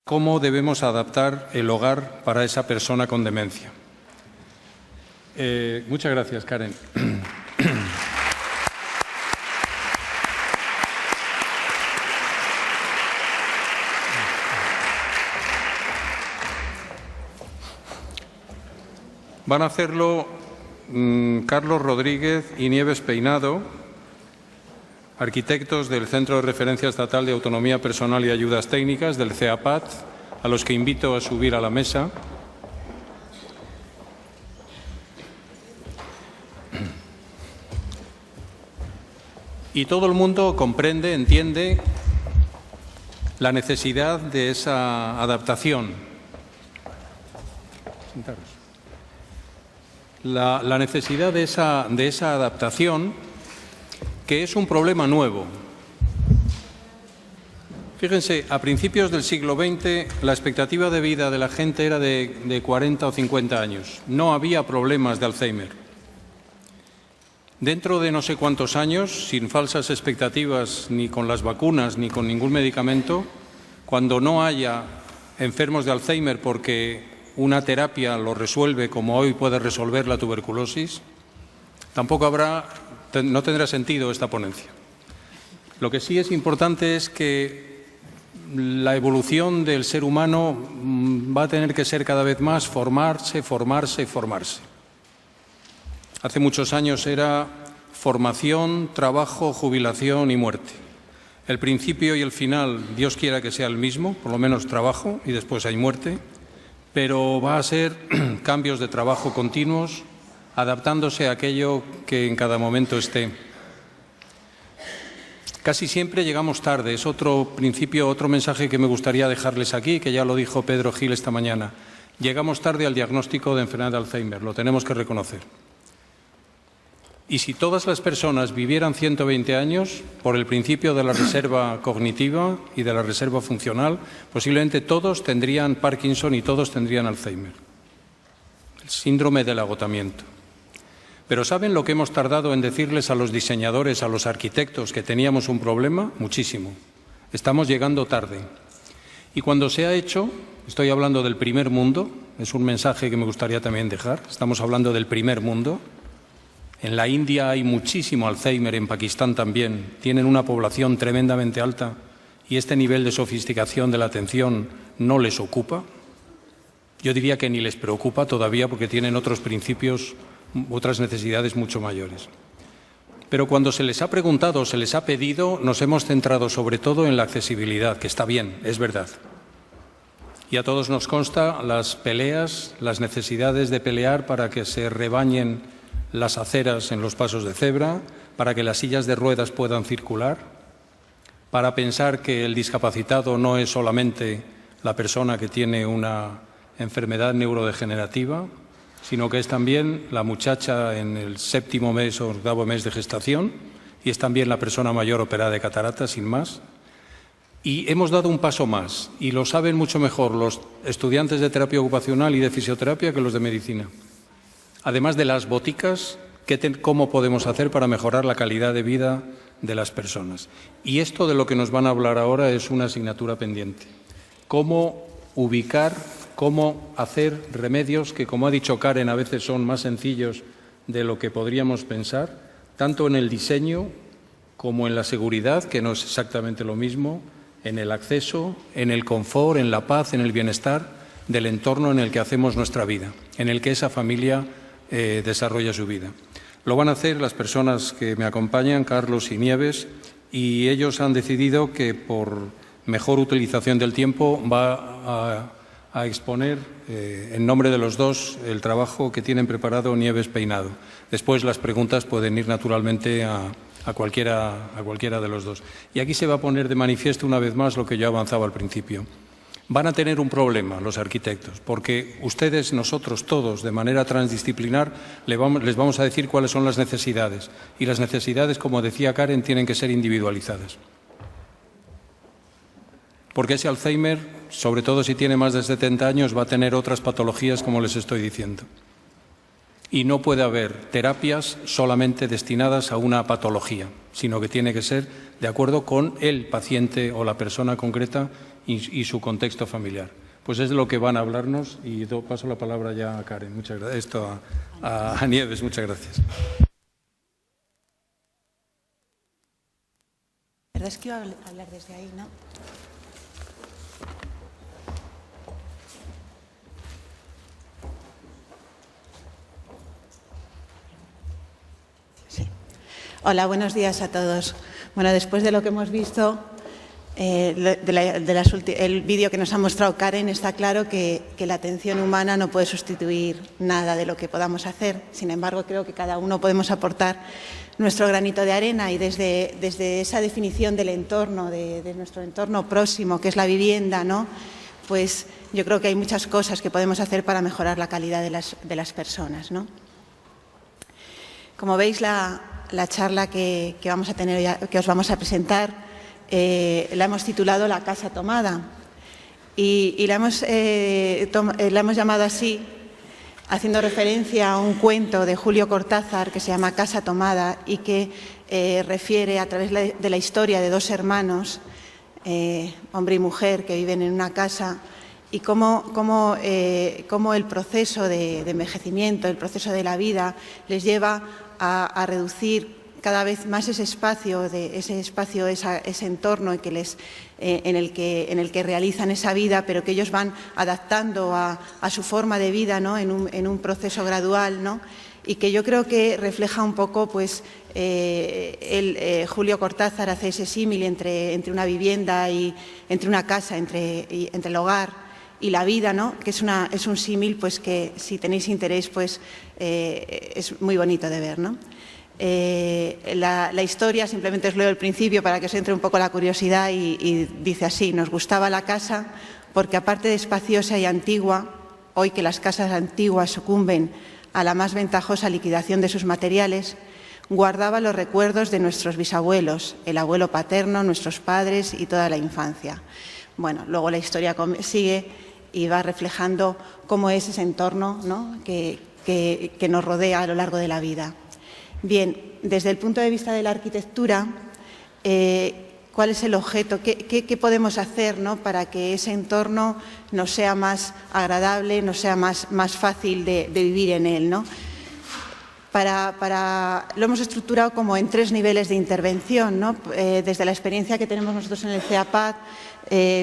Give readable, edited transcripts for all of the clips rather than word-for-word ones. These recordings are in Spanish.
¿Cómo debemos adaptar el hogar para esa persona con demencia? Muchas gracias, Karen. Van a hacerlo Carlos Rodríguez y Nieves Peinado, arquitectos del Centro de Referencia Estatal de Autonomía Personal y Ayudas Técnicas, del CEAPAT, a los que invito a subir a la mesa. Y todo el mundo comprende, entiende la necesidad de esa adaptación. La necesidad de esa adaptación, que es un problema nuevo. Fíjense, a principios del siglo XX la expectativa de vida de la gente era de 40 o 50 años. No había problemas de Alzheimer. Dentro de no sé cuántos años, sin falsas expectativas ni con las vacunas ni con ningún medicamento, cuando no haya enfermos de Alzheimer porque una terapia lo resuelve como hoy puede resolver la tuberculosis, tampoco no tendrá sentido esta ponencia. Lo que sí es importante es que la evolución del ser humano va a tener que ser cada vez más formarse. Hace muchos años era formación, trabajo, jubilación y muerte. El principio y el final, Dios quiera que sea el mismo, por lo menos trabajo y después hay muerte, pero va a ser cambios de trabajo continuos, adaptándose a aquello que en cada momento esté. Casi siempre llegamos tarde, es otro principio, otro mensaje que me gustaría dejarles aquí, que ya lo dijo Pedro Gil esta mañana. Llegamos tarde al diagnóstico de enfermedad de Alzheimer, lo tenemos que reconocer. Y si todas las personas vivieran 120 años, por el principio de la reserva cognitiva y de la reserva funcional, posiblemente todos tendrían Parkinson y todos tendrían Alzheimer. El síndrome del agotamiento. Pero ¿saben lo que hemos tardado en decirles a los diseñadores, a los arquitectos que teníamos un problema? Muchísimo. Estamos llegando tarde. Y cuando se ha hecho, estoy hablando del primer mundo, es un mensaje que me gustaría también dejar, estamos hablando del primer mundo. En la India hay muchísimo Alzheimer, en Pakistán también. Tienen una población tremendamente alta y este nivel de sofisticación de la atención no les ocupa. Yo diría que ni les preocupa todavía porque tienen otros principios, otras necesidades mucho mayores. Pero cuando se les ha preguntado, se les ha pedido, nos hemos centrado sobre todo en la accesibilidad, que está bien, es verdad. Y a todos nos consta las peleas, las necesidades de pelear para que se rebañen las aceras en los pasos de cebra, para que las sillas de ruedas puedan circular, para pensar que el discapacitado no es solamente la persona que tiene una enfermedad neurodegenerativa, sino que es también la muchacha en el 7º mes o 8º mes de gestación y es también la persona mayor operada de catarata, sin más. Y hemos dado un paso más, y lo saben mucho mejor los estudiantes de terapia ocupacional y de fisioterapia que los de medicina. Además de las boticas, ¿cómo podemos hacer para mejorar la calidad de vida de las personas? Y esto de lo que nos van a hablar ahora es una asignatura pendiente. Cómo ubicar, cómo hacer remedios que, como ha dicho Karen, a veces son más sencillos de lo que podríamos pensar, tanto en el diseño como en la seguridad, que no es exactamente lo mismo, en el acceso, en el confort, en la paz, en el bienestar del entorno en el que hacemos nuestra vida, en el que esa familia desarrolla su vida. Lo van a hacer las personas que me acompañan, Carlos y Nieves, y ellos han decidido que por mejor utilización del tiempo va a exponer en nombre de los dos el trabajo que tienen preparado Nieves Peinado. Después las preguntas pueden ir naturalmente a cualquiera de los dos. Y aquí se va a poner de manifiesto una vez más lo que yo avanzaba al principio. Van a tener un problema los arquitectos, porque ustedes, nosotros todos, de manera transdisciplinar, les vamos a decir cuáles son las necesidades. Y las necesidades, como decía Karen, tienen que ser individualizadas. Porque ese Alzheimer, sobre todo si tiene más de 70 años, va a tener otras patologías, como les estoy diciendo. Y no puede haber terapias solamente destinadas a una patología. sino que tiene que ser de acuerdo con el paciente o la persona concreta y su contexto familiar. Pues es de lo que van a hablarnos y paso la palabra ya a Karen. Muchas gracias. A Nieves, muchas gracias. La verdad es que iba a hablar desde ahí, ¿no? Sí. Hola, buenos días a todos. Bueno, después de lo que hemos visto, el vídeo que nos ha mostrado Karen, está claro que la atención humana no puede sustituir nada de lo que podamos hacer. Sin embargo, creo que cada uno podemos aportar nuestro granito de arena y desde esa definición del entorno, de nuestro entorno próximo, que es la vivienda, ¿no? Pues yo creo que hay muchas cosas que podemos hacer para mejorar la calidad de las personas, ¿no? Como veis, la charla que vamos a tener, que os vamos a presentar, la hemos titulado La casa tomada y la hemos llamado así haciendo referencia a un cuento de Julio Cortázar que se llama Casa tomada y que refiere a través de la historia de dos hermanos, hombre y mujer, que viven en una casa y cómo el proceso de envejecimiento, el proceso de la vida les lleva a reducir cada vez más ese espacio, ese entorno en el que realizan esa vida, pero que ellos van adaptando a su forma de vida, ¿no? en un proceso gradual, ¿no? Y que yo creo que refleja un poco, pues, Julio Cortázar hace ese símil entre una vivienda y entre una casa, entre el hogar y la vida, ¿no? Que es un símil, pues, que si tenéis interés, pues es muy bonito de ver, ¿no? La historia, simplemente os leo el principio para que os entre un poco la curiosidad y dice así: nos gustaba la casa porque, aparte de espaciosa y antigua, hoy que las casas antiguas sucumben a la más ventajosa liquidación de sus materiales, guardaba los recuerdos de nuestros bisabuelos, el abuelo paterno, nuestros padres y toda la infancia. Bueno, luego la historia sigue y va reflejando cómo es ese entorno, ¿no? que nos rodea a lo largo de la vida. Bien, desde el punto de vista de la arquitectura, ¿cuál es el objeto? ¿Qué podemos hacer, ¿no? Para que ese entorno nos sea más agradable, nos sea más fácil de vivir en él, ¿no? Lo hemos estructurado como en 3 niveles de intervención, ¿no? Desde la experiencia que tenemos nosotros en el CEAPAD,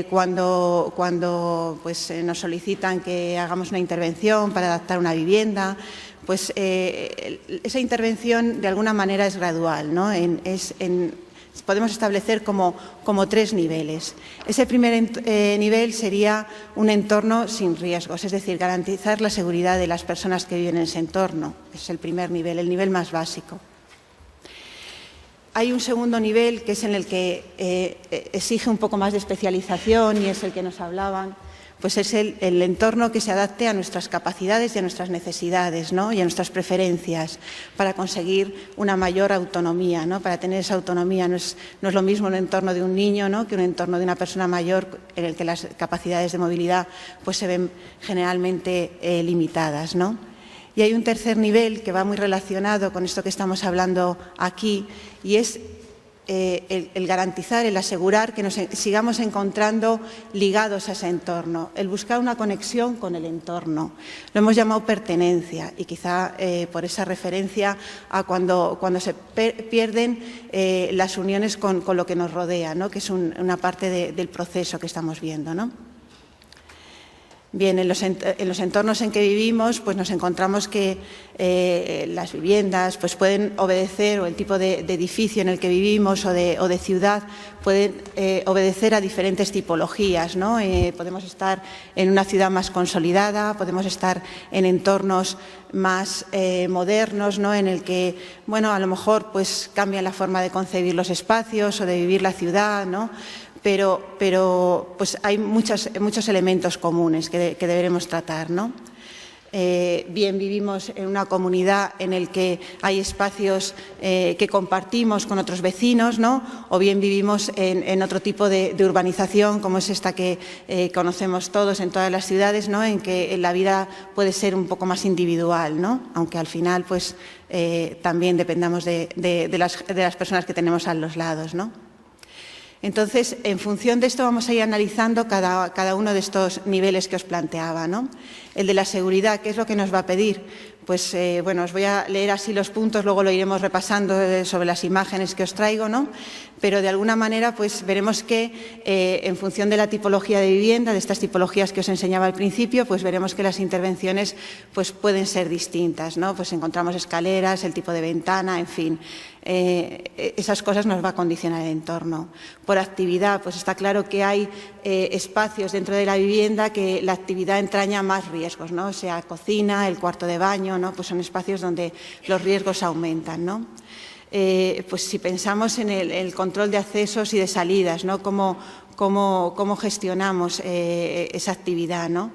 cuando pues, nos solicitan que hagamos una intervención para adaptar una vivienda, pues esa intervención de alguna manera es gradual, ¿no? Podemos establecer como 3 niveles. Ese primer nivel sería un entorno sin riesgos, es decir, garantizar la seguridad de las personas que viven en ese entorno. Ese es el primer nivel, el nivel más básico. Hay un segundo nivel que es en el que exige un poco más de especialización y es el que nos hablaban. Pues es el entorno que se adapte a nuestras capacidades y a nuestras necesidades, ¿no? Y a nuestras preferencias para conseguir una mayor autonomía, ¿no? Para tener esa autonomía no es lo mismo un entorno de un niño, ¿no? Que un entorno de una persona mayor en el que las capacidades de movilidad pues, se ven generalmente limitadas, ¿no? Y hay un tercer nivel que va muy relacionado con esto que estamos hablando aquí y es el garantizar, el asegurar que nos sigamos encontrando ligados a ese entorno, el buscar una conexión con el entorno. Lo hemos llamado pertenencia y quizá por esa referencia a cuando se pierden las uniones con lo que nos rodea, ¿no? Que es una parte del proceso que estamos viendo, ¿no? Bien, en los entornos en que vivimos, pues nos encontramos que las viviendas pues pueden obedecer, o el tipo de edificio en el que vivimos o de ciudad, pueden obedecer a diferentes tipologías, ¿no? Podemos estar en una ciudad más consolidada, podemos estar en entornos más modernos, ¿no? En el que, bueno, a lo mejor pues cambia la forma de concebir los espacios o de vivir la ciudad, ¿no? Pero pues hay muchos elementos comunes que deberemos tratar, ¿no? bien vivimos en una comunidad en la que hay espacios que compartimos con otros vecinos, ¿no? O bien vivimos en otro tipo de urbanización, como es esta que conocemos todos en todas las ciudades, ¿no? En que la vida puede ser un poco más individual, ¿no? Aunque al final pues, también dependamos de las personas que tenemos a los lados, ¿no? Entonces, en función de esto vamos a ir analizando cada uno de estos niveles que os planteaba, ¿no? El de la seguridad, ¿qué es lo que nos va a pedir? Pues, bueno, os voy a leer así los puntos, luego lo iremos repasando sobre las imágenes que os traigo, ¿no? Pero de alguna manera, pues veremos que en función de la tipología de vivienda, de estas tipologías que os enseñaba al principio, pues veremos que las intervenciones pues, pueden ser distintas, ¿no? Pues encontramos escaleras, el tipo de ventana, en fin. Esas cosas nos va a condicionar el entorno. Por actividad, pues está claro que hay espacios dentro de la vivienda que la actividad entraña más riesgos, ¿no? O sea, cocina, el cuarto de baño, ¿no? Pues son espacios donde los riesgos aumentan, ¿no? Pues si pensamos en el control de accesos y de salidas, ¿no? Cómo gestionamos esa actividad, ¿no?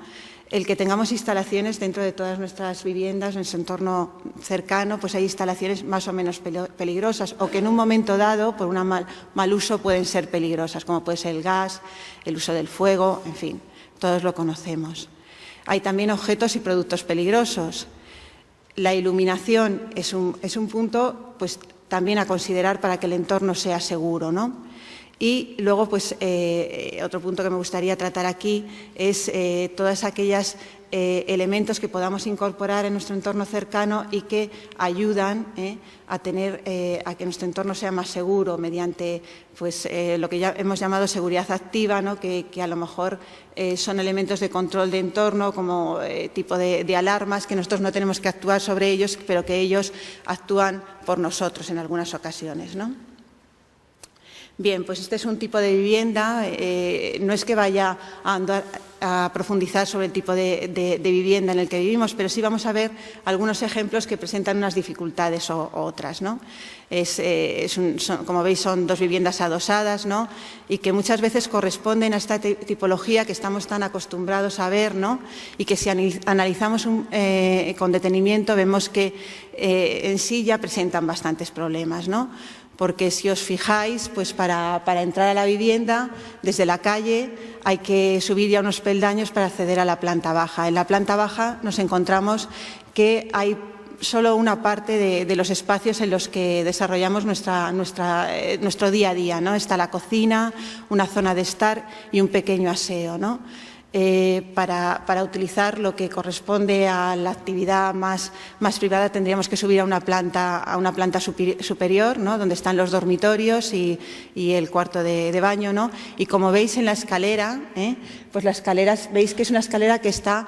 El que tengamos instalaciones dentro de todas nuestras viviendas, en su entorno cercano, pues hay instalaciones más o menos peligrosas o que en un momento dado, por un mal uso, pueden ser peligrosas, como puede ser el gas, el uso del fuego, en fin, todos lo conocemos. Hay también objetos y productos peligrosos. La iluminación es un punto pues, también a considerar para que el entorno sea seguro, ¿no? Y luego, pues, otro punto que me gustaría tratar aquí es todas aquellas elementos que podamos incorporar en nuestro entorno cercano y que ayudan a que nuestro entorno sea más seguro mediante pues, lo que ya hemos llamado seguridad activa, ¿no? que a lo mejor son elementos de control de entorno como tipo de alarmas que nosotros no tenemos que actuar sobre ellos, pero que ellos actúan por nosotros en algunas ocasiones, ¿no? Bien, pues este es un tipo de vivienda, no es que vaya a profundizar sobre el tipo de vivienda en el que vivimos, pero sí vamos a ver algunos ejemplos que presentan unas dificultades o otras, ¿no? Como veis, son dos viviendas adosadas, ¿no? Y que muchas veces corresponden a esta tipología que estamos tan acostumbrados a ver, ¿no? Y que si analizamos con detenimiento vemos que en sí ya presentan bastantes problemas, ¿no? Porque si os fijáis, pues para entrar a la vivienda, desde la calle, hay que subir ya unos peldaños para acceder a la planta baja. En la planta baja nos encontramos que hay solo una parte de los espacios en los que desarrollamos nuestro día a día, ¿no? Está la cocina, una zona de estar y un pequeño aseo, ¿no? Para utilizar lo que corresponde a la actividad más privada tendríamos que subir a una planta superior, ¿no? Donde están los dormitorios y el cuarto de baño, ¿no? Y como veis en la escalera, pues la escalera, veis que es una escalera que está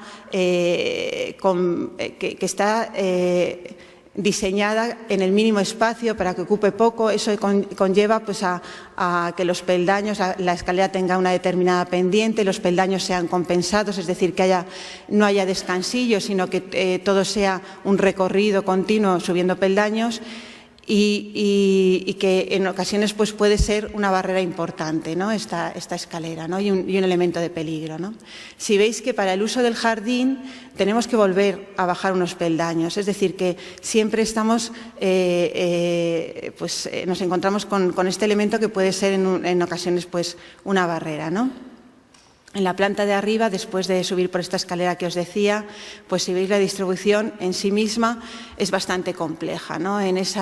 diseñada en el mínimo espacio para que ocupe poco. Eso conlleva pues, a que los peldaños, la escalera tenga una determinada pendiente, los peldaños sean compensados, es decir, que no haya descansillo, sino que todo sea un recorrido continuo subiendo peldaños. Y que en ocasiones pues, puede ser una barrera importante, ¿no? esta escalera, ¿no? y un elemento de peligro, ¿no? Si veis que para el uso del jardín tenemos que volver a bajar unos peldaños, es decir, que siempre estamos, nos encontramos con este elemento que puede ser en ocasiones pues, una barrera, ¿no? En la planta de arriba, después de subir por esta escalera que os decía, pues si veis la distribución en sí misma es bastante compleja, ¿no? En ese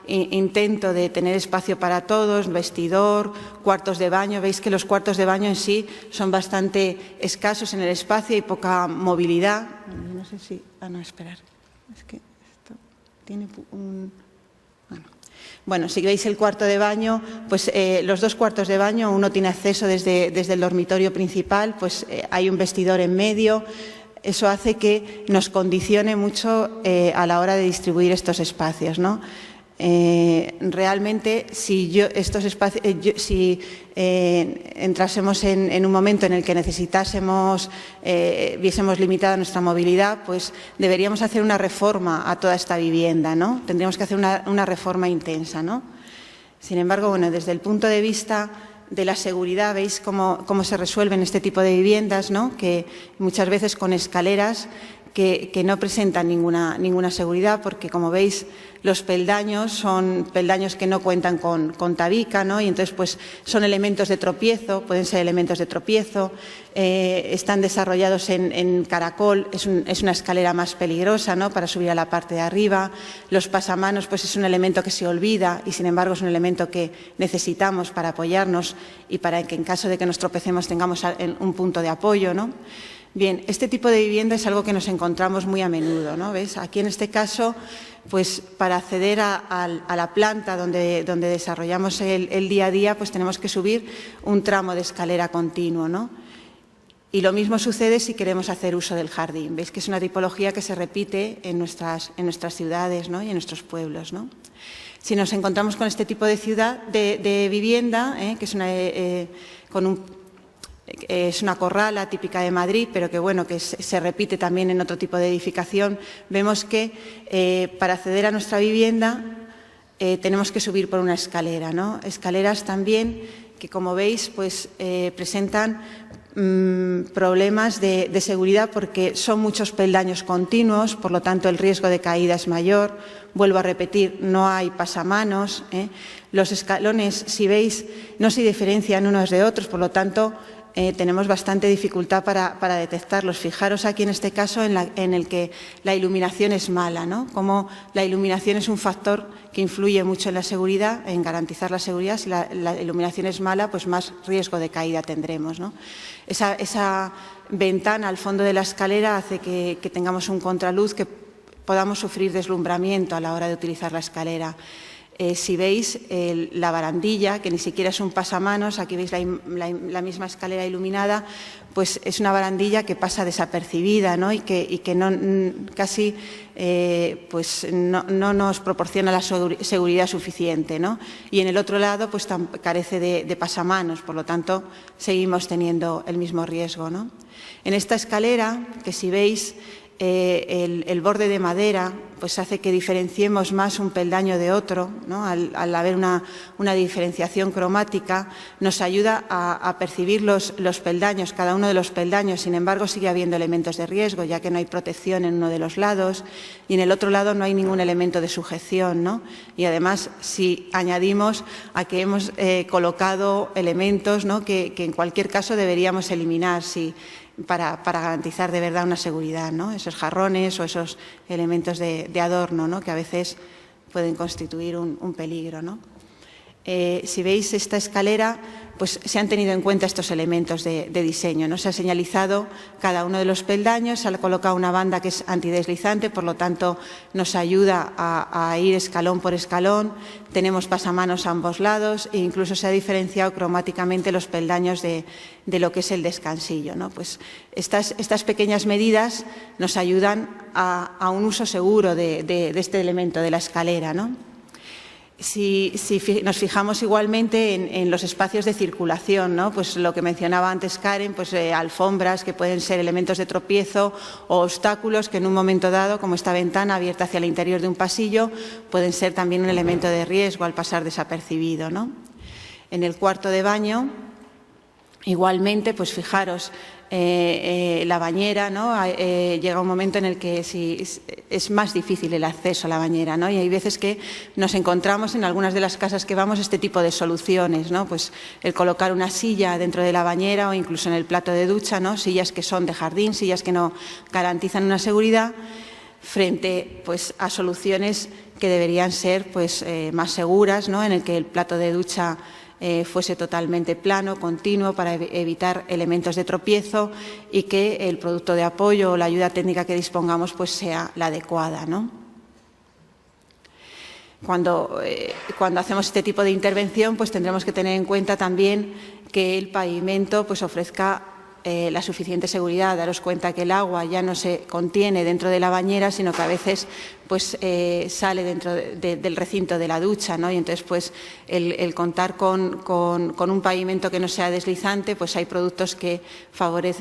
intento de tener espacio para todos, vestidor, cuartos de baño, veis que los cuartos de baño en sí son bastante escasos en el espacio y poca movilidad. No sé si... no, esperar. Es que esto tiene un... Bueno, si veis el cuarto de baño, pues los dos cuartos de baño, uno tiene acceso desde el dormitorio principal, pues hay un vestidor en medio. Eso hace que nos condicione mucho a la hora de distribuir estos espacios, ¿no? Realmente, si entrásemos en un momento en el que necesitásemos, viésemos limitada nuestra movilidad, pues deberíamos hacer una reforma a toda esta vivienda, ¿no? Tendríamos que hacer una reforma intensa, ¿no? Sin embargo, bueno, desde el punto de vista de la seguridad, veis cómo se resuelven este tipo de viviendas, ¿no? Que muchas veces con escaleras que no presentan ninguna seguridad, porque, como veis, los peldaños son peldaños que no cuentan con tabica, ¿no? Y entonces pues son elementos de tropiezo, pueden ser elementos de tropiezo, están desarrollados en caracol, es una escalera más peligrosa, ¿no?, para subir a la parte de arriba. Los pasamanos pues es un elemento que se olvida y sin embargo es un elemento que necesitamos para apoyarnos y para que en caso de que nos tropecemos tengamos un punto de apoyo, ¿no? Bien, este tipo de vivienda es algo que nos encontramos muy a menudo, ¿no? ¿Ves? Aquí en este caso, pues para acceder a la planta donde desarrollamos el día a día, pues tenemos que subir un tramo de escalera continuo, ¿no? Y lo mismo sucede si queremos hacer uso del jardín. Veis que es una tipología que se repite en nuestras ciudades, ¿no?, y en nuestros pueblos, ¿no? Si nos encontramos con este tipo de vivienda, que es una corrala típica de Madrid, pero que, bueno, que se repite también en otro tipo de edificación, vemos que para acceder a nuestra vivienda tenemos que subir por una escalera, ¿no? Escaleras también que, como veis, pues presentan problemas de seguridad porque son muchos peldaños continuos, por lo tanto el riesgo de caída es mayor. Vuelvo a repetir, no hay pasamanos, Los escalones, si veis, no se diferencian unos de otros, por lo tanto tenemos bastante dificultad para detectarlos. Fijaros aquí en este caso en el que la iluminación es mala, ¿no? Como la iluminación es un factor que influye mucho en la seguridad, en garantizar la seguridad. Si la iluminación es mala, pues más riesgo de caída tendremos, ¿no? Esa ventana al fondo de la escalera hace que tengamos un contraluz, que podamos sufrir deslumbramiento a la hora de utilizar la escalera. Si veis la barandilla, que ni siquiera es un pasamanos, aquí veis la misma escalera iluminada, pues es una barandilla que pasa desapercibida, ¿no? y que casi pues no nos proporciona la seguridad suficiente, ¿no? Y en el otro lado pues carece de pasamanos, por lo tanto seguimos teniendo el mismo riesgo, ¿no? En esta escalera, que si veis el borde de madera, pues hace que diferenciemos más un peldaño de otro, ¿no? Al haber una diferenciación cromática, nos ayuda a percibir los peldaños, cada uno de los peldaños. Sin embargo, sigue habiendo elementos de riesgo, ya que no hay protección en uno de los lados y en el otro lado no hay ningún elemento de sujeción, ¿no? Y además, si añadimos a que hemos colocado elementos, ¿no?, que en cualquier caso deberíamos eliminar para garantizar de verdad una seguridad, ¿no? Esos jarrones o esos elementos de adorno, ¿no?, que a veces pueden constituir un peligro, ¿no? Si veis esta escalera, pues se han tenido en cuenta estos elementos de diseño, ¿no? Se ha señalizado cada uno de los peldaños, se ha colocado una banda que es antideslizante, por lo tanto nos ayuda a ir escalón por escalón. Tenemos pasamanos a ambos lados e incluso se ha diferenciado cromáticamente los peldaños de lo que es el descansillo, ¿no? Pues estas pequeñas medidas nos ayudan a un uso seguro de este elemento de la escalera, ¿no? Si nos fijamos igualmente en los espacios de circulación, ¿no?, pues lo que mencionaba antes Karen, pues alfombras que pueden ser elementos de tropiezo o obstáculos que en un momento dado, como esta ventana abierta hacia el interior de un pasillo, pueden ser también un elemento de riesgo al pasar desapercibido, ¿no? En el cuarto de baño, igualmente, pues fijaros, la bañera, ¿no? Llega un momento en el que es más difícil el acceso a la bañera, ¿no? Y hay veces que nos encontramos en algunas de las casas que vamos este tipo de soluciones, ¿no? Pues el colocar una silla dentro de la bañera o incluso en el plato de ducha, ¿no? Sillas que son de jardín, sillas que no garantizan una seguridad, frente pues a soluciones que deberían ser pues más seguras, ¿no?, en el que el plato de ducha fuese totalmente plano, continuo, para evitar elementos de tropiezo y que el producto de apoyo o la ayuda técnica que dispongamos pues sea la adecuada, ¿no? Cuando hacemos este tipo de intervención, pues tendremos que tener en cuenta también que el pavimento pues ofrezca la suficiente seguridad. Daros cuenta que el agua ya no se contiene dentro de la bañera, sino que a veces pues sale dentro del recinto de la ducha, ¿no? Y entonces pues el contar con un pavimento que no sea deslizante, pues hay productos que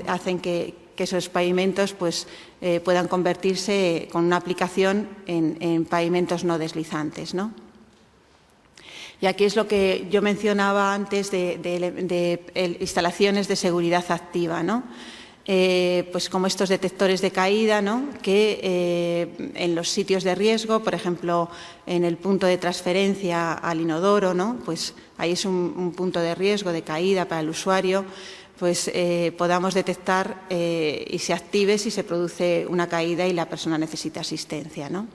hacen que esos pavimentos pues puedan convertirse con una aplicación en pavimentos no deslizantes, ¿no? Y aquí es lo que yo mencionaba antes de instalaciones de seguridad activa, ¿no? pues como estos detectores de caída, ¿no? Que en los sitios de riesgo, por ejemplo, en el punto de transferencia al inodoro, ¿no? Pues ahí es un punto de riesgo de caída para el usuario, pues podamos detectar y se active si se produce una caída y la persona necesita asistencia, ¿no?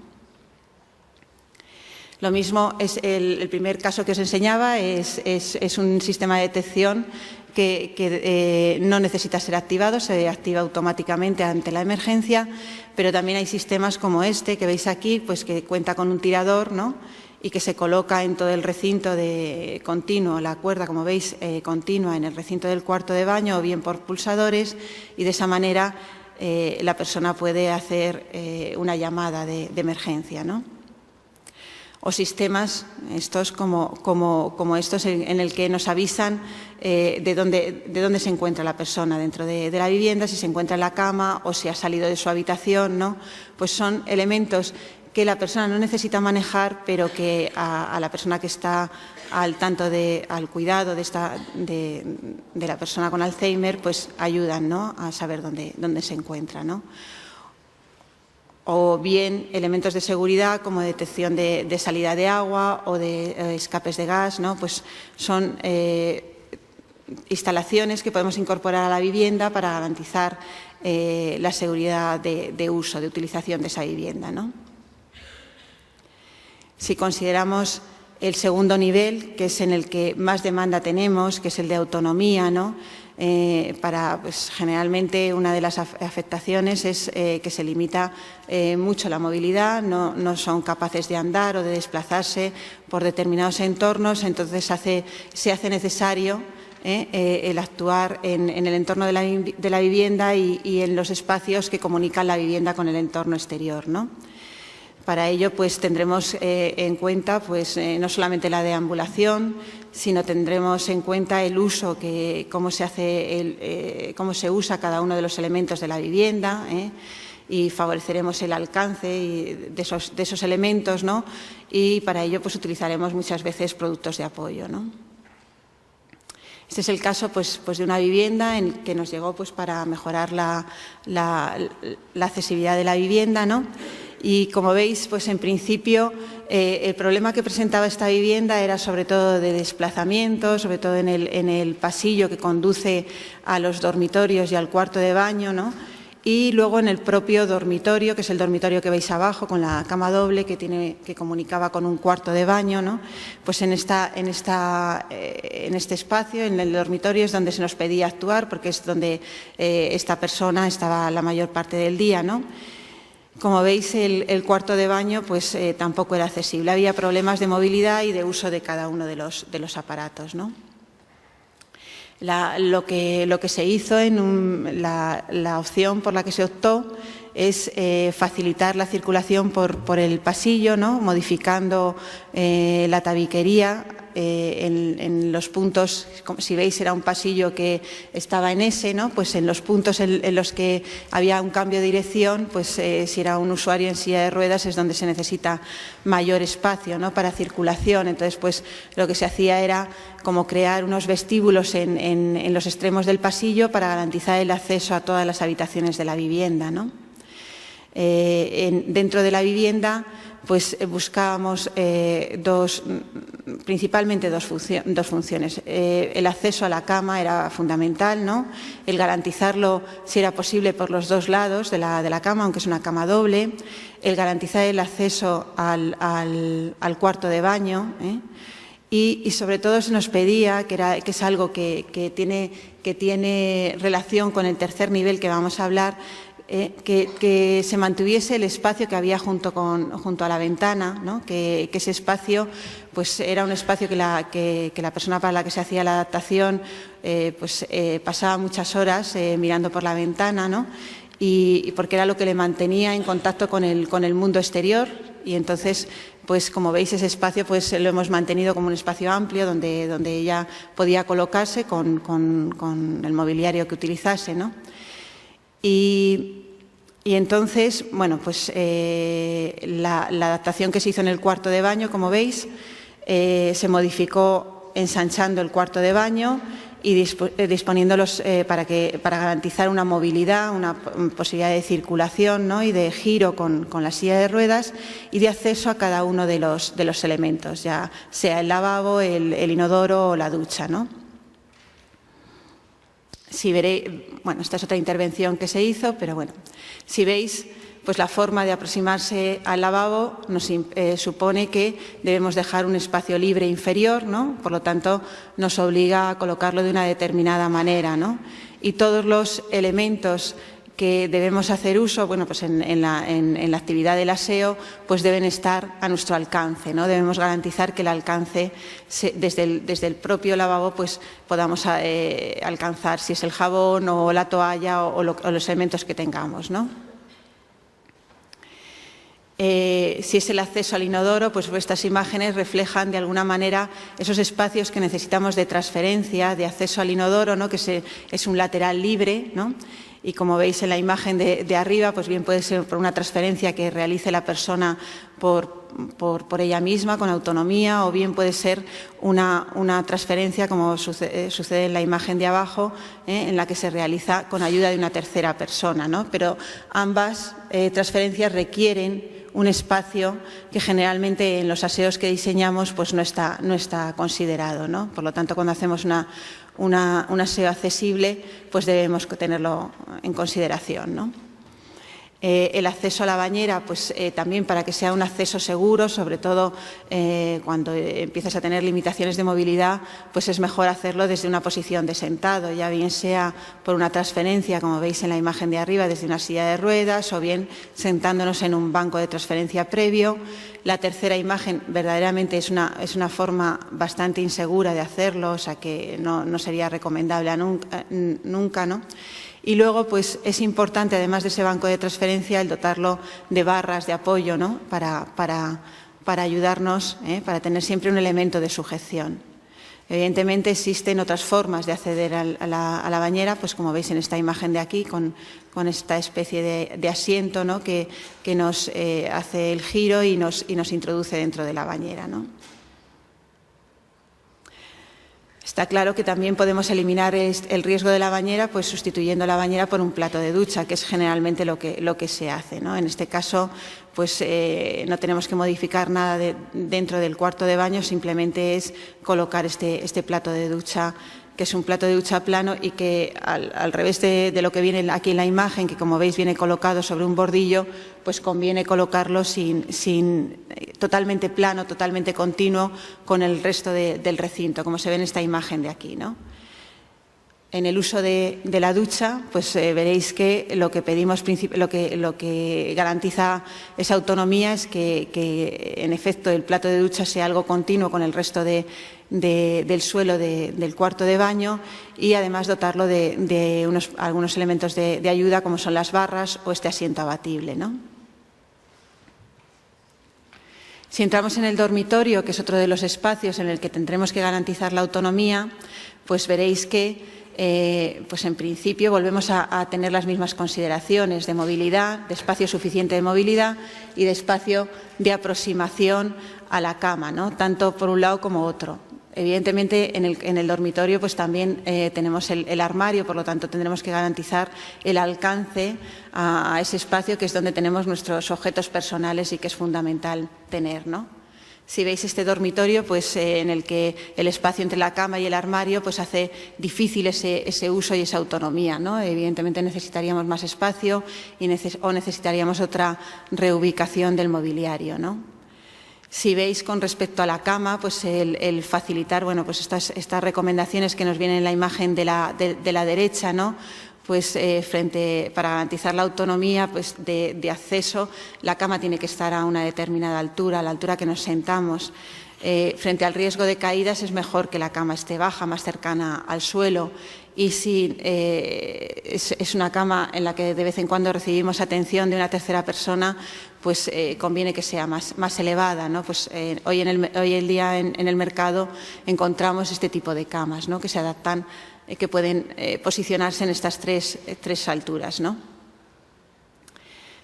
Lo mismo es el primer caso que os enseñaba, es un sistema de detección que no necesita ser activado, se activa automáticamente ante la emergencia, pero también hay sistemas como este que veis aquí, pues que cuenta con un tirador, ¿no? Y que se coloca en todo el recinto de continuo, la cuerda, como veis, continua en el recinto del cuarto de baño o bien por pulsadores, y de esa manera la persona puede hacer una llamada de emergencia, ¿no? O sistemas estos como estos en el que nos avisan de dónde se encuentra la persona dentro de la vivienda, si se encuentra en la cama o si ha salido de su habitación, ¿no? Pues son elementos que la persona no necesita manejar, pero que a la persona que está al tanto al cuidado de la persona con Alzheimer, pues ayudan, ¿no? A saber dónde se encuentra, ¿no? O bien elementos de seguridad como detección de salida de agua o de escapes de gas, ¿no? Pues son instalaciones que podemos incorporar a la vivienda para garantizar la seguridad de uso, de utilización de esa vivienda, ¿no? Si consideramos el segundo nivel, que es en el que más demanda tenemos, que es el de autonomía, ¿no? Pues, generalmente una de las afectaciones es que se limita mucho la movilidad, no son capaces de andar o de desplazarse por determinados entornos, entonces se hace necesario el actuar en el entorno de la vivienda y en los espacios que comunican la vivienda con el entorno exterior, ¿no? Para ello, pues tendremos en cuenta pues, no solamente la deambulación, sino tendremos en cuenta el uso, cómo se usa cada uno de los elementos de la vivienda, y favoreceremos el alcance de esos elementos, ¿no? Y para ello pues, utilizaremos muchas veces productos de apoyo, ¿no? Este es el caso pues, de una vivienda en que nos llegó pues, para mejorar la accesibilidad de la vivienda, ¿no? Y como veis, pues en principio el problema que presentaba esta vivienda era sobre todo de desplazamiento, sobre todo en el pasillo que conduce a los dormitorios y al cuarto de baño, ¿no? Y luego en el propio dormitorio, que es el dormitorio que veis abajo, con la cama doble que comunicaba con un cuarto de baño, ¿no? Pues en este espacio, en el dormitorio, es donde se nos pedía actuar, porque es donde esta persona estaba la mayor parte del día, ¿no? Como veis, el cuarto de baño pues, tampoco era accesible. Había problemas de movilidad y de uso de cada uno de los aparatos, ¿no? Lo que se hizo la opción por la que se optó es facilitar la circulación por el pasillo, ¿no? Modificando la tabiquería en los puntos, si veis era un pasillo que estaba en S, ¿no? Pues en los puntos en los que había un cambio de dirección, pues si era un usuario en silla de ruedas es donde se necesita mayor espacio, ¿no? Para circulación. Entonces, pues lo que se hacía era como crear unos vestíbulos en los extremos del pasillo para garantizar el acceso a todas las habitaciones de la vivienda, ¿no? Dentro de la vivienda pues buscábamos principalmente dos funciones. El acceso a la cama era fundamental, ¿no? El garantizarlo, si era posible, por los dos lados de la cama, aunque es una cama doble. El garantizar el acceso al cuarto de baño, Y sobre todo se nos pedía, que es algo que tiene relación con el tercer nivel que vamos a hablar, que se mantuviese el espacio que había junto a la ventana, ¿no? Que ese espacio pues era un espacio que la persona para la que se hacía la adaptación pasaba muchas horas mirando por la ventana, ¿no? Y porque era lo que le mantenía en contacto con el mundo exterior. Y entonces, pues como veis, ese espacio pues lo hemos mantenido como un espacio amplio donde ella podía colocarse con el mobiliario que utilizase, ¿no? Y entonces, bueno, pues la adaptación que se hizo en el cuarto de baño, como veis, se modificó ensanchando el cuarto de baño y disponiéndolos para garantizar una movilidad, una posibilidad de circulación, ¿no?, y de giro con la silla de ruedas y de acceso a cada uno de los elementos, ya sea el lavabo, el inodoro o la ducha, ¿no? Si veréis, bueno, esta es otra intervención que se hizo, pero bueno, si veis, pues la forma de aproximarse al lavabo nos supone que debemos dejar un espacio libre inferior, ¿no? Por lo tanto, nos obliga a colocarlo de una determinada manera, ¿no? Y todos los elementos que debemos hacer uso, bueno, pues en la actividad del aseo, pues deben estar a nuestro alcance, ¿no? Debemos garantizar que el alcance, desde el propio lavabo, pues podamos alcanzar si es el jabón o la toalla o los elementos que tengamos, ¿no? Si es el acceso al inodoro, pues estas imágenes reflejan de alguna manera esos espacios que necesitamos de transferencia, de acceso al inodoro, ¿no?, que es un lateral libre, ¿no? Y como veis en la imagen de arriba, pues bien puede ser por una transferencia que realice la persona por ella misma, con autonomía, o bien puede ser una transferencia, como sucede en la imagen de abajo, en la que se realiza con ayuda de una tercera persona, ¿no? Pero ambas transferencias requieren un espacio que generalmente en los aseos que diseñamos pues no está considerado, ¿no? Por lo tanto, cuando hacemos un aseo accesible, pues debemos tenerlo en consideración, ¿no? El acceso a la bañera, pues también para que sea un acceso seguro, sobre todo cuando empiezas a tener limitaciones de movilidad, pues es mejor hacerlo desde una posición de sentado, ya bien sea por una transferencia, como veis en la imagen de arriba, desde una silla de ruedas, o bien sentándonos en un banco de transferencia previo. La tercera imagen verdaderamente es una forma bastante insegura de hacerlo, o sea que no sería recomendable nunca, ¿no? Y luego, pues es importante, además de ese banco de transferencia, el dotarlo de barras de apoyo, ¿no?, para ayudarnos, para tener siempre un elemento de sujeción. Evidentemente existen otras formas de acceder a la bañera, pues como veis en esta imagen de aquí, con esta especie de asiento, ¿no?, que nos hace el giro y nos introduce dentro de la bañera, ¿no? Está claro que también podemos eliminar el riesgo de la bañera, pues sustituyendo la bañera por un plato de ducha, que es generalmente lo que se hace, ¿no? En este caso, pues no tenemos que modificar nada dentro del cuarto de baño, simplemente es colocar este plato de ducha, que es un plato de ducha plano y que al revés de lo que viene aquí en la imagen, que como veis viene colocado sobre un bordillo, pues conviene colocarlo totalmente plano, totalmente continuo con el resto del recinto, como se ve en esta imagen de aquí, ¿no? En el uso de la ducha, pues veréis que lo que pedimos, lo que garantiza esa autonomía es que en efecto el plato de ducha sea algo continuo con el resto del suelo del cuarto de baño, y además dotarlo de algunos elementos de ayuda, como son las barras o este asiento abatible, ¿no? Si entramos en el dormitorio, que es otro de los espacios en el que tendremos que garantizar la autonomía, pues veréis que pues en principio volvemos a tener las mismas consideraciones de movilidad, de espacio suficiente de movilidad y de espacio de aproximación a la cama, ¿no?, tanto por un lado como otro. Evidentemente, en el dormitorio pues también tenemos el armario, por lo tanto tendremos que garantizar el alcance a ese espacio, que es donde tenemos nuestros objetos personales y que es fundamental tener, ¿no? Si veis este dormitorio, pues en el que el espacio entre la cama y el armario pues hace difícil ese uso y esa autonomía, ¿no? Evidentemente necesitaríamos más espacio o necesitaríamos otra reubicación del mobiliario, ¿no? Si veis con respecto a la cama, pues el facilitar, bueno, pues estas recomendaciones que nos vienen en la imagen de la derecha, ¿no?, pues para garantizar la autonomía pues de acceso, la cama tiene que estar a una determinada altura, a la altura que nos sentamos. Frente al riesgo de caídas es mejor que la cama esté baja, más cercana al suelo, y si es una cama en la que de vez en cuando recibimos atención de una tercera persona, pues conviene que sea más elevada, ¿no? Pues hoy en día en el mercado encontramos este tipo de camas, ¿no?, que se adaptan, que pueden posicionarse en estas tres alturas, ¿no?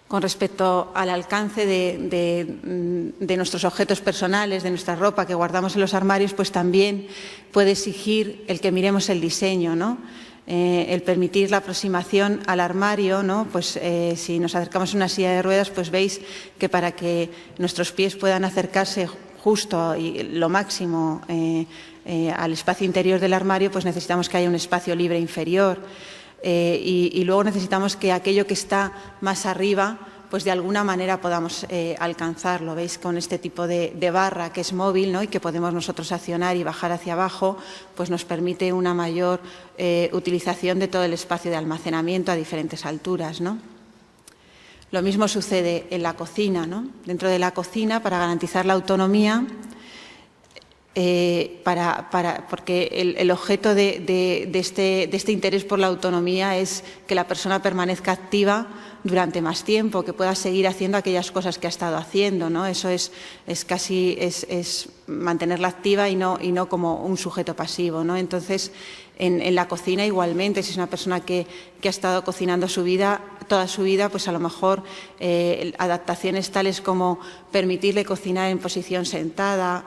Con respecto al alcance de nuestros objetos personales, de nuestra ropa que guardamos en los armarios, pues también puede exigir el que miremos el diseño, ¿no? El permitir la aproximación al armario, ¿no? Pues si nos acercamos a una silla de ruedas, pues veis que para que nuestros pies puedan acercarse justo y lo máximo al espacio interior del armario, pues necesitamos que haya un espacio libre inferior. Y luego necesitamos que aquello que está más arriba, pues de alguna manera podamos alcanzarlo. ¿Veis? Con este tipo de barra que es móvil, ¿no? Y que podemos nosotros accionar y bajar hacia abajo, pues nos permite una mayor utilización de todo el espacio de almacenamiento a diferentes alturas, ¿no? Lo mismo sucede en la cocina, ¿no? Dentro de la cocina, para garantizar la autonomía, porque el objeto de este interés por la autonomía es que la persona permanezca activa durante más tiempo, que pueda seguir haciendo aquellas cosas que ha estado haciendo, ¿no? Eso es mantenerla activa y no como un sujeto pasivo, ¿no? Entonces, en la cocina igualmente, si es una persona que ha estado cocinando toda su vida, pues a lo mejor adaptaciones tales como permitirle cocinar en posición sentada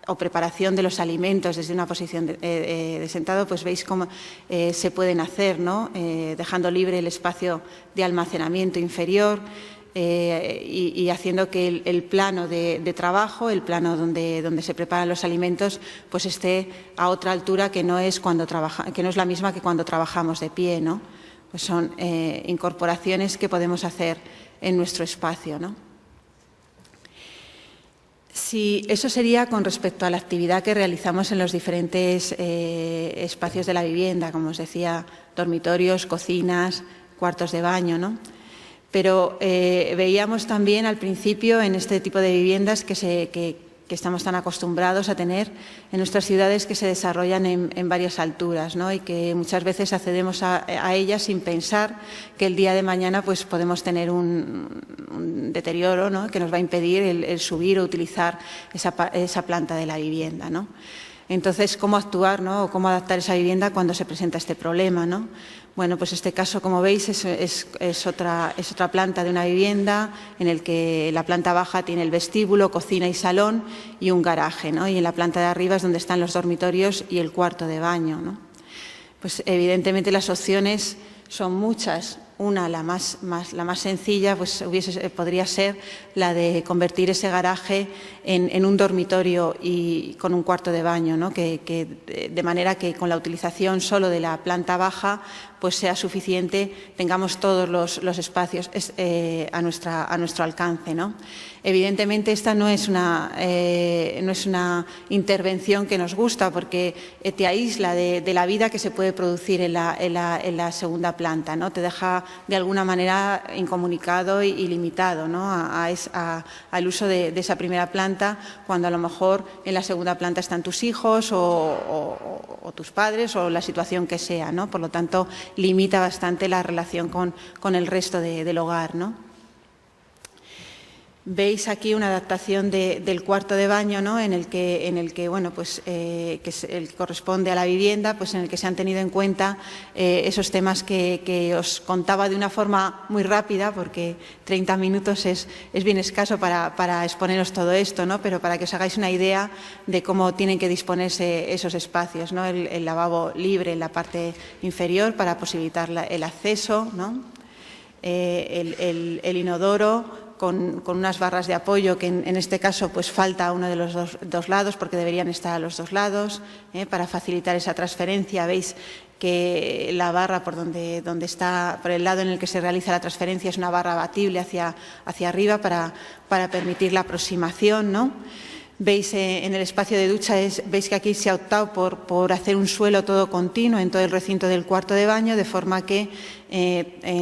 o preparación de los alimentos desde una posición de sentado, pues veis cómo se pueden hacer, ¿no? Dejando libre el espacio de almacenamiento inferior y haciendo que el plano de trabajo, el plano donde se preparan los alimentos, pues esté a otra altura que no es la misma que cuando trabajamos de pie, ¿no? Pues son incorporaciones que podemos hacer en nuestro espacio, ¿no? Sí, eso sería con respecto a la actividad que realizamos en los diferentes espacios de la vivienda, como os decía, dormitorios, cocinas, cuartos de baño, ¿no? Pero veíamos también al principio en este tipo de viviendas que estamos tan acostumbrados a tener en nuestras ciudades, que se desarrollan en varias alturas, ¿no? Y que muchas veces accedemos a ellas sin pensar que el día de mañana pues podemos tener un deterioro, ¿no? Que nos va a impedir el subir o utilizar esa planta de la vivienda, ¿no? Entonces, ¿cómo actuar, ¿no? O cómo adaptar esa vivienda cuando se presenta este problema, ¿no? Bueno, pues este caso, como veis, es otra planta de una vivienda en el que la planta baja tiene el vestíbulo, cocina y salón y un garaje, ¿no? Y en la planta de arriba es donde están los dormitorios y el cuarto de baño, ¿no? Pues evidentemente las opciones son muchas. Una, la más sencilla, pues podría ser la de convertir ese garaje en un dormitorio y con un cuarto de baño, ¿no? De manera que con la utilización solo de la planta baja pues sea suficiente, tengamos todos los espacios a nuestro alcance, ¿no? Evidentemente esta no es una intervención que nos gusta, porque te aísla de la vida que se puede producir en la segunda planta, ¿no? Te deja de alguna manera incomunicado y limitado, ¿no? al uso de esa primera planta, cuando a lo mejor en la segunda planta están tus hijos o tus padres o la situación que sea, ¿no? Por lo tanto, limita bastante la relación con el resto del hogar, ¿no? Veis aquí una adaptación del cuarto de baño, ¿no? en el que bueno, pues que corresponde a la vivienda, pues en el que se han tenido en cuenta esos temas que os contaba de una forma muy rápida, porque 30 minutos es bien escaso para exponeros todo esto, ¿no? Pero para que os hagáis una idea de cómo tienen que disponerse esos espacios, ¿no? El lavabo libre en la parte inferior para posibilitar el acceso, ¿no? El inodoro con unas barras de apoyo que en este caso pues falta uno de los dos lados, porque deberían estar a los dos lados, para facilitar esa transferencia. Veis que la barra por el lado en el que se realiza la transferencia es una barra abatible hacia arriba para permitir la aproximación, ¿no? Veis en el espacio de ducha, veis que aquí se ha optado por hacer un suelo todo continuo en todo el recinto del cuarto de baño, de forma que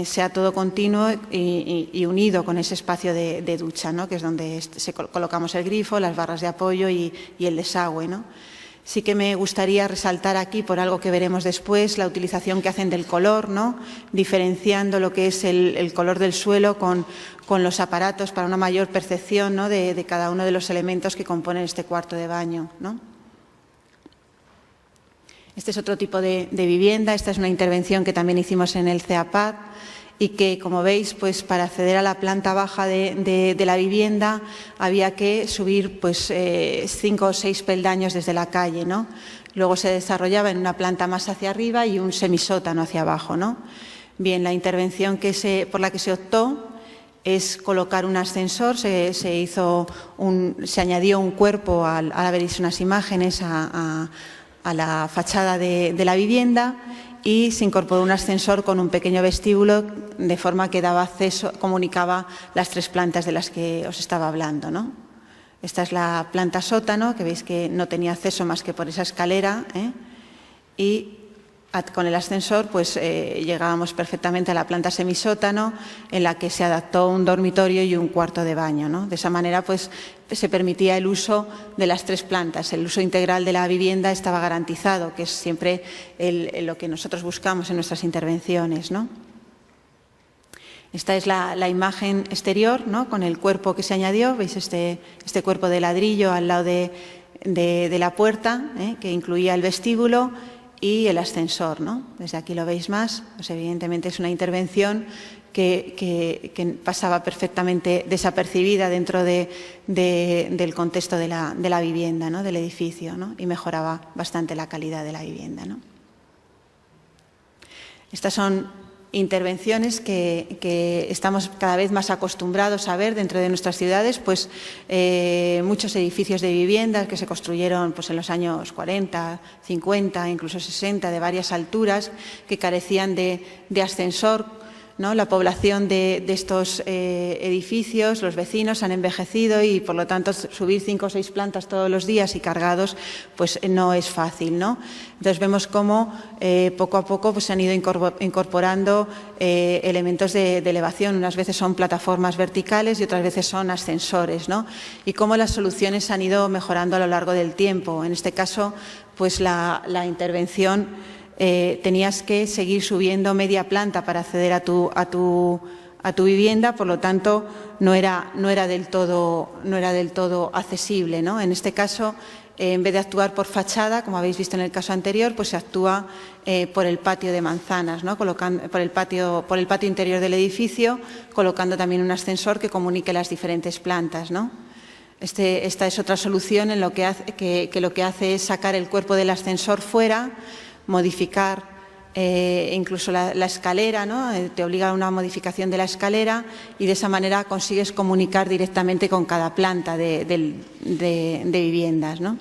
sea todo continuo y unido con ese espacio de ducha, ¿no? Que es donde colocamos el grifo, las barras de apoyo y el desagüe, ¿no? Sí que me gustaría resaltar aquí, por algo que veremos después, la utilización que hacen del color, ¿no? Diferenciando lo que es el color del suelo con los aparatos para una mayor percepción, ¿no? de cada uno de los elementos que componen este cuarto de baño, ¿no? Este es otro tipo de vivienda. Esta es una intervención que también hicimos en el CEAPAD, y que, como veis, pues para acceder a la planta baja de la vivienda había que subir pues 5 o 6 peldaños desde la calle, ¿no? Luego se desarrollaba en una planta más hacia arriba y un semisótano hacia abajo, ¿no? Bien, la intervención por la que se optó es colocar un ascensor. Se añadió un cuerpo, al haber visto unas imágenes, a la fachada de la vivienda, y se incorporó un ascensor con un pequeño vestíbulo, de forma que daba acceso, comunicaba las 3 plantas de las que os estaba hablando, ¿no? Esta es la planta sótano, que veis que no tenía acceso más que por esa escalera, y con el ascensor pues llegábamos perfectamente a la planta semisótano, en la que se adaptó un dormitorio y un cuarto de baño, ¿no? De esa manera pues se permitía el uso de las 3 plantas. El uso integral de la vivienda estaba garantizado, que es siempre lo que nosotros buscamos en nuestras intervenciones, ¿no? Esta es la imagen exterior, ¿no? Con el cuerpo que se añadió. Veis este cuerpo de ladrillo al lado de la puerta, que incluía el vestíbulo y el ascensor, ¿no? Desde aquí lo veis más. Pues evidentemente es una intervención que pasaba perfectamente desapercibida dentro del contexto de la vivienda, ¿no? Del edificio, ¿no? Y mejoraba bastante la calidad de la vivienda, ¿no? Estas son intervenciones que estamos cada vez más acostumbrados a ver dentro de nuestras ciudades, pues muchos edificios de viviendas que se construyeron pues en los años 40, 50, incluso 60, de varias alturas, que carecían de ascensor, ¿no? La población de estos edificios, los vecinos, han envejecido y, por lo tanto, subir 5 o 6 plantas todos los días y cargados, pues no es fácil, ¿no? Entonces vemos cómo poco a poco pues, se han ido incorporando elementos de elevación. Unas veces son plataformas verticales y otras veces son ascensores, ¿no? Y cómo las soluciones han ido mejorando a lo largo del tiempo. En este caso, pues la intervención, tenías que seguir subiendo media planta para acceder a tu vivienda, por lo tanto no era del todo accesible, ¿no? En este caso, en vez de actuar por fachada, como habéis visto en el caso anterior, pues se actúa por el patio de manzanas, ¿no? Por el patio interior del edificio, colocando también un ascensor que comunique las diferentes plantas, ¿no? Esta es otra solución en lo que hace es sacar el cuerpo del ascensor fuera, modificar incluso la escalera, ¿no? Te obliga a una modificación de la escalera y de esa manera consigues comunicar directamente con cada planta de viviendas, ¿no?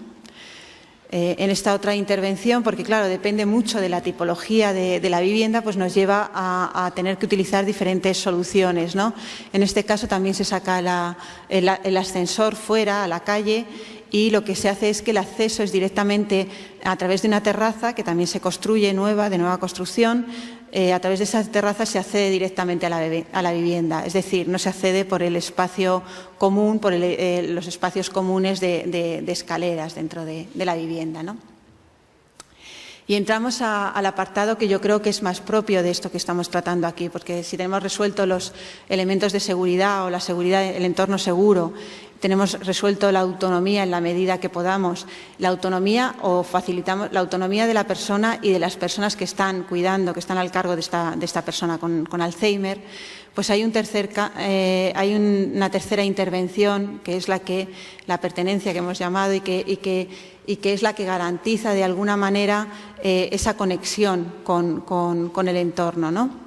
En esta otra intervención, porque claro, depende mucho de la tipología de la vivienda, pues nos lleva a tener que utilizar diferentes soluciones, ¿no? En este caso también se saca el ascensor fuera, a la calle, y lo que se hace es que el acceso es directamente a través de una terraza que también se construye de nueva construcción. A través de esa terraza se accede directamente a la vivienda, es decir, no se accede por el espacio común, por los espacios comunes de escaleras dentro de la vivienda, ¿no? Y entramos al apartado que yo creo que es más propio de esto que estamos tratando aquí, porque si tenemos resuelto los elementos de seguridad o la seguridad, el entorno seguro, tenemos resuelto la autonomía en la medida que podamos, la autonomía o facilitamos la autonomía de la persona y de las personas que están cuidando, que están al cargo de esta persona con Alzheimer, pues hay una tercera intervención que es la pertenencia que hemos llamado y que es la que garantiza de alguna manera esa conexión con el entorno, ¿no?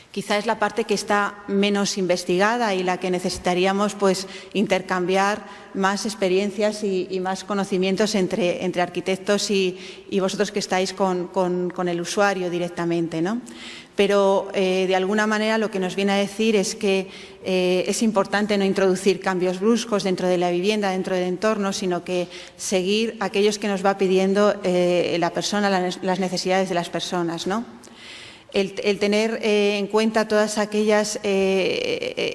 Quizá es la parte que está menos investigada y la que necesitaríamos pues intercambiar más experiencias y más conocimientos entre arquitectos y vosotros que estáis con el usuario directamente, ¿no? Pero de alguna manera lo que nos viene a decir es que es importante no introducir cambios bruscos dentro de la vivienda, dentro del entorno, sino que seguir aquellos que nos va pidiendo la persona, las necesidades de las personas, ¿no? El tener en cuenta todas aquellas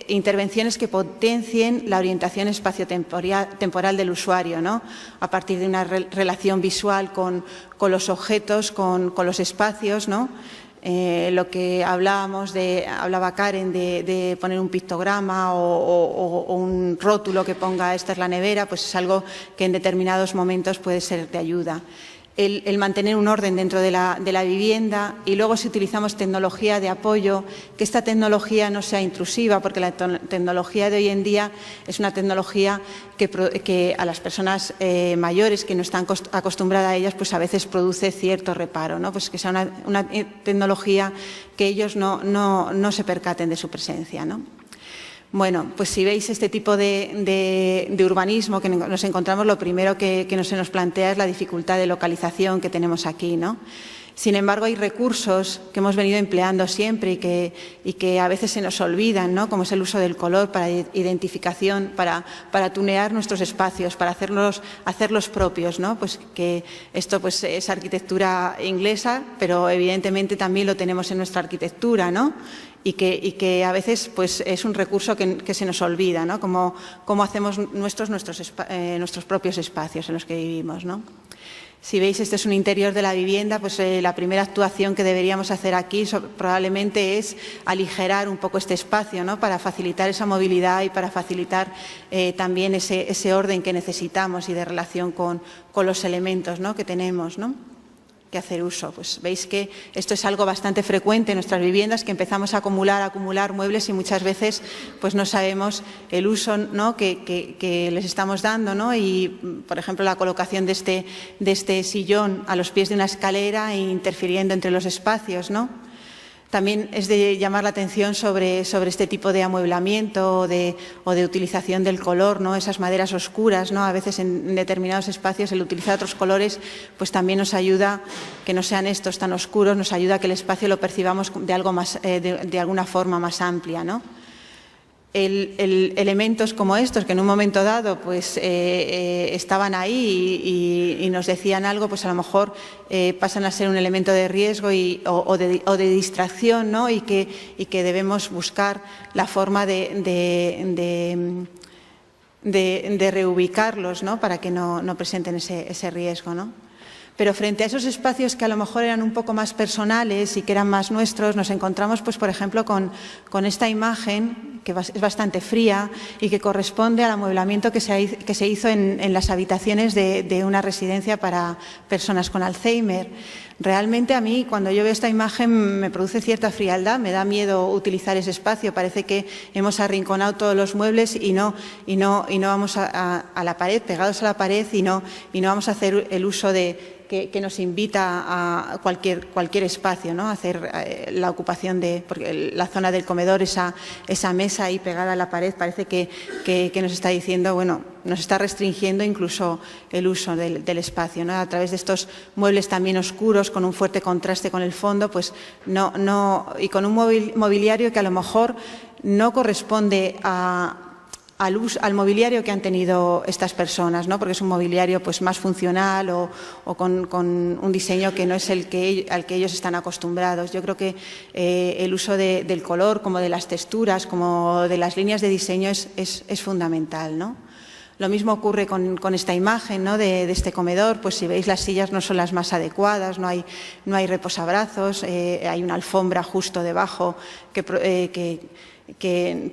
intervenciones que potencien la orientación espaciotemporal del usuario, ¿no? A partir de una relación visual con los objetos, con los espacios, ¿no? Lo que hablaba Karen de poner un pictograma o un rótulo que ponga esta es la nevera, pues es algo que en determinados momentos puede ser de ayuda. el mantener un orden dentro de la vivienda, y luego si utilizamos tecnología de apoyo, que esta tecnología no sea intrusiva, porque la tecnología de hoy en día es una tecnología que a las personas mayores que no están acostumbradas a ellas, pues a veces produce cierto reparo, ¿no? Pues que sea una tecnología que ellos no se percaten de su presencia, ¿no? Bueno, pues si veis este tipo de urbanismo que nos encontramos, lo primero que se nos plantea es la dificultad de localización que tenemos aquí, ¿no? Sin embargo, hay recursos que hemos venido empleando siempre y que a veces se nos olvidan, ¿no? Como es el uso del color para identificación, para tunear nuestros espacios, para hacerlos propios, ¿no? Pues que esto pues es arquitectura inglesa, pero evidentemente también lo tenemos en nuestra arquitectura, ¿no? Y que a veces pues es un recurso que se nos olvida, ¿no? Cómo hacemos nuestros propios espacios en los que vivimos, ¿no? Si veis, este es un interior de la vivienda, pues la primera actuación que deberíamos hacer aquí probablemente es aligerar un poco este espacio, ¿no? Para facilitar esa movilidad y para facilitar también ese orden que necesitamos y de relación con los elementos, ¿no? Que tenemos, ¿no? Que hacer uso. Pues veis que esto es algo bastante frecuente en nuestras viviendas, que empezamos a acumular muebles y muchas veces pues no sabemos el uso, ¿no? que les estamos dando, ¿no? Y, por ejemplo, la colocación de este sillón a los pies de una escalera e interfiriendo entre los espacios, ¿no? También es de llamar la atención sobre este tipo de amueblamiento o de utilización del color, ¿no? Esas maderas oscuras, ¿no? A veces en determinados espacios el utilizar otros colores pues también nos ayuda, que no sean estos tan oscuros, nos ayuda a que el espacio lo percibamos de alguna forma más amplia, ¿no? Elementos como estos que en un momento dado pues estaban ahí y nos decían algo, pues a lo mejor pasan a ser un elemento de riesgo o de distracción, ¿no? y que debemos buscar la forma de reubicarlos, ¿no? Para que no presenten ese riesgo, ¿no? Pero frente a esos espacios que a lo mejor eran un poco más personales y que eran más nuestros, nos encontramos, pues, por ejemplo, con esta imagen que es bastante fría y que corresponde al amueblamiento que se hizo en las habitaciones de una residencia para personas con Alzheimer. Realmente a mí, cuando yo veo esta imagen, me produce cierta frialdad, me da miedo utilizar ese espacio. Parece que hemos arrinconado todos los muebles y no vamos a la pared, pegados a la pared, y no vamos a hacer el uso que nos invita a cualquier espacio, ¿no? A hacer la ocupación porque la zona del comedor, esa mesa ahí pegada a la pared, parece que nos está diciendo, bueno, nos está restringiendo incluso el uso del espacio, ¿no? A través de estos muebles también oscuros, con un fuerte contraste con el fondo, pues y con un mobiliario que a lo mejor no corresponde al mobiliario que han tenido estas personas, ¿no? Porque es un mobiliario pues más funcional o con un diseño que no es al que ellos están acostumbrados. Yo creo que el uso del color, como de las texturas, como de las líneas de diseño es fundamental, ¿no? Lo mismo ocurre con esta imagen, ¿no? de este comedor. Pues si veis, las sillas no son las más adecuadas, no hay reposabrazos, hay una alfombra justo debajo que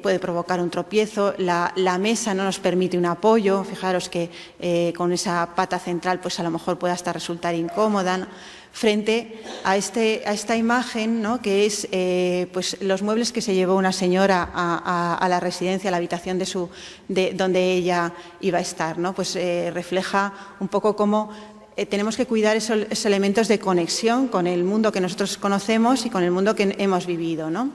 puede provocar un tropiezo. La mesa no nos permite un apoyo. Fijaros que con esa pata central pues a lo mejor puede hasta resultar incómoda, ¿no? Frente a esta imagen, ¿no? Que es pues los muebles que se llevó una señora a la residencia, a la habitación donde ella iba a estar, ¿no? Pues refleja un poco cómo tenemos que cuidar esos elementos de conexión con el mundo que nosotros conocemos y con el mundo que hemos vivido, ¿no?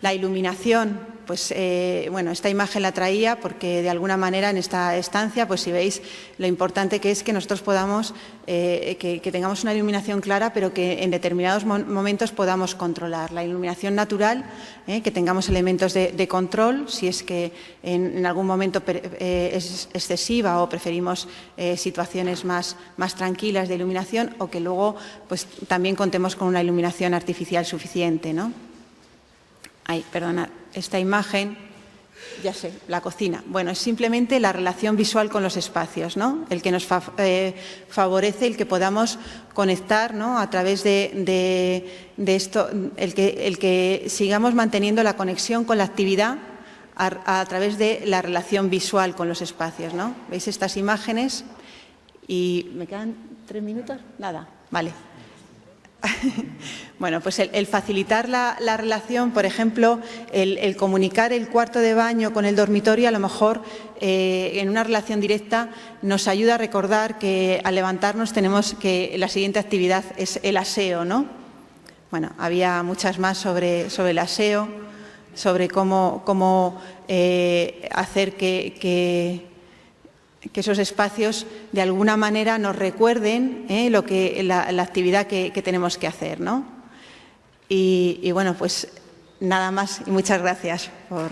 La iluminación, pues bueno, esta imagen la traía porque de alguna manera en esta estancia, pues si veis lo importante que es que nosotros podamos, que tengamos una iluminación clara, pero que en determinados momentos podamos controlar. La iluminación natural, que tengamos elementos de control, si es que en algún momento es excesiva o preferimos situaciones más tranquilas de iluminación, o que luego pues también contemos con una iluminación artificial suficiente, ¿no? Ay, perdonad, esta imagen, ya sé, la cocina. Bueno, es simplemente la relación visual con los espacios, ¿no? El que nos favorece el que podamos conectar, ¿no? A través de esto, el que sigamos manteniendo la conexión con la actividad a través de la relación visual con los espacios, ¿no? ¿Veis estas imágenes? Y ¿me quedan 3 minutos? Nada, vale. Bueno, pues el facilitar la relación, por ejemplo, el comunicar el cuarto de baño con el dormitorio, a lo mejor en una relación directa nos ayuda a recordar que al levantarnos tenemos que la siguiente actividad es el aseo, ¿no? Bueno, había muchas más sobre el aseo, sobre cómo hacer que esos espacios de alguna manera nos recuerden la actividad que tenemos que hacer, ¿no? Y bueno, pues nada más y muchas gracias por...